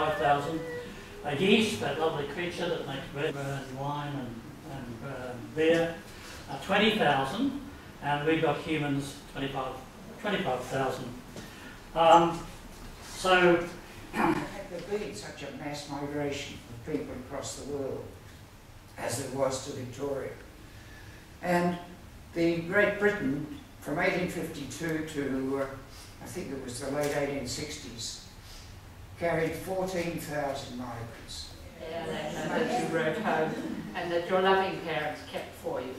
25,000. Yeast, that lovely creature that makes bread and wine and beer, 20,000. And we've got humans, 25,000. So, had there been such a mass migration of people across the world as there was to Victoria, and the Great Britain from 1852 to I think it was the late 1860s carried 14,000 migrants. Yeah, they know that you wrote home and that your loving parents kept for you.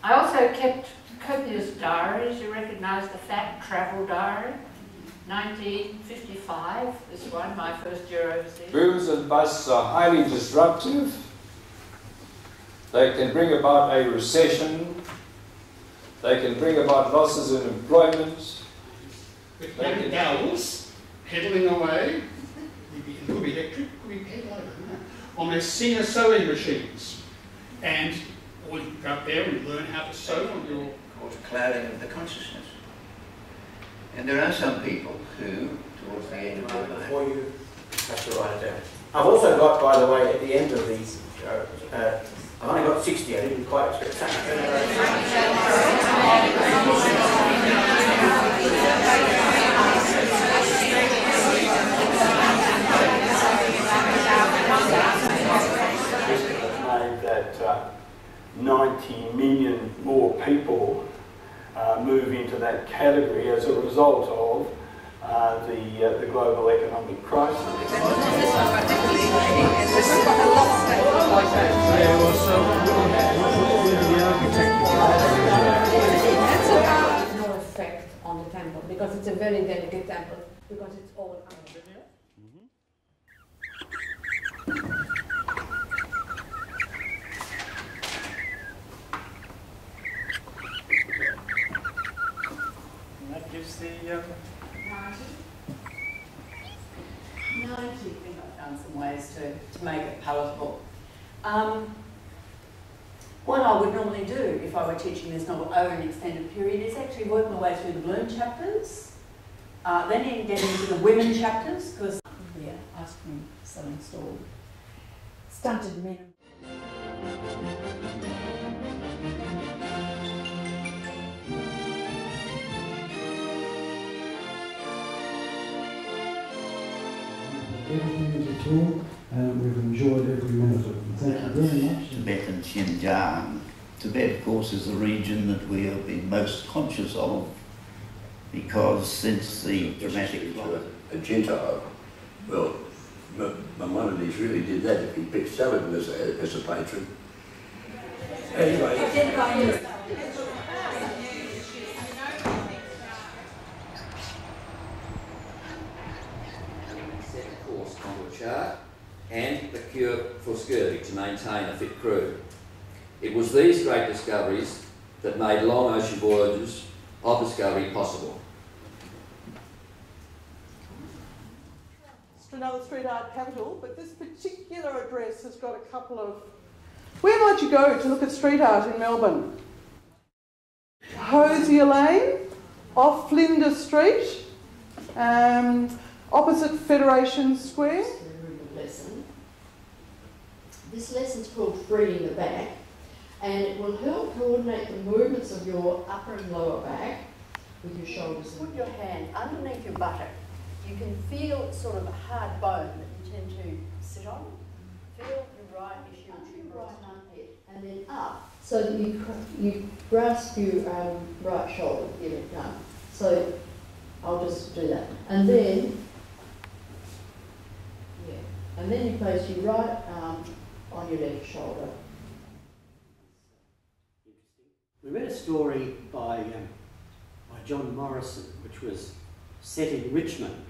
I also kept copious diaries. You recognise the Fat Travel Diary? 1955, this one, my first year overseas. Booms and busts are highly disruptive. They can bring about a recession. They can bring about losses in employment. With young gals pedalling away, it could be electric, it could be pedal, I don't know, on their Singer sewing machines. And or you go up there and learn how to sew on your... Called clouding of the consciousness. And there are some people who, towards the end of their life... Before you have to write it down. I've also got, by the way, at the end of these, I've only got 60, I didn't quite expect that. That 90 million more people move into that category as a result of the global economic crisis. No effect on the temple because it's a very delicate temple because it's all under. gives the 90. I think I've done some ways to make it palatable. What I would normally do if I were teaching this novel over an extended period is actually work my way through the Bloom chapters, then get into the women chapters, because ice cream selling stall, stunted men. Everything is a tool, and we've enjoyed every minute of it. Thank you very much. Tibet and Xinjiang. Tibet, of course, is the region that we have been most conscious of because since the dramatic a Gentile, well, Maimonides really did that if he picked Saladin as a patron. Anyway. And the cure for scurvy to maintain a fit crew. It was these great discoveries that made long ocean voyages of discovery possible. It's another street art capital, but this particular address has got a couple of... Where might you go to look at street art in Melbourne? Hosier Lane, off Flinders Street, opposite Federation Square. This lesson's called Freeing the Back, and it will help coordinate the movements of your upper and lower back with your shoulders. Put your hand underneath your buttock. You can feel sort of a hard bone that you tend to sit on. Feel your right armpit and then up, so that you grasp your right shoulder, get it done. So I'll just do that, and then you place your right arm on your left shoulder. We read a story by John Morrison, which was set in Richmond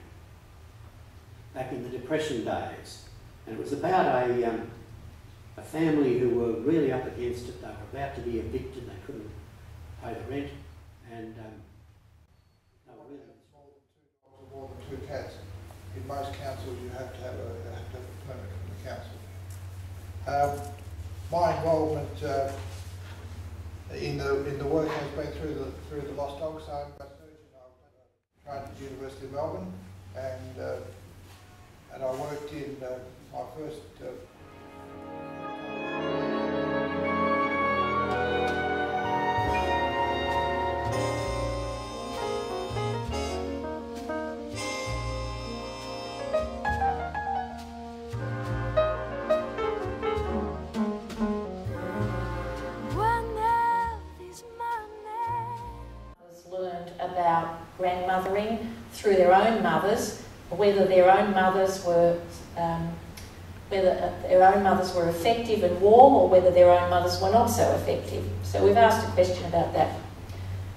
back in the Depression days, and it was about a family who were really up against it. They were about to be evicted, they couldn't pay the rent, and they were really... More than 2 cats. In most councils you have to have a permit from the council. My involvement in the work has been through the Lost Dogs Home. I trained at the University of Melbourne, and and I worked in my first about grandmothering through their own mothers, whether their own mothers were effective and warm, or whether their own mothers were not so effective. So we've asked a question about that.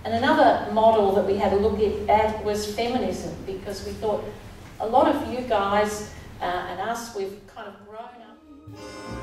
And another model that we had a look at was feminism, because we thought a lot of you guys and us, we've kind of grown up.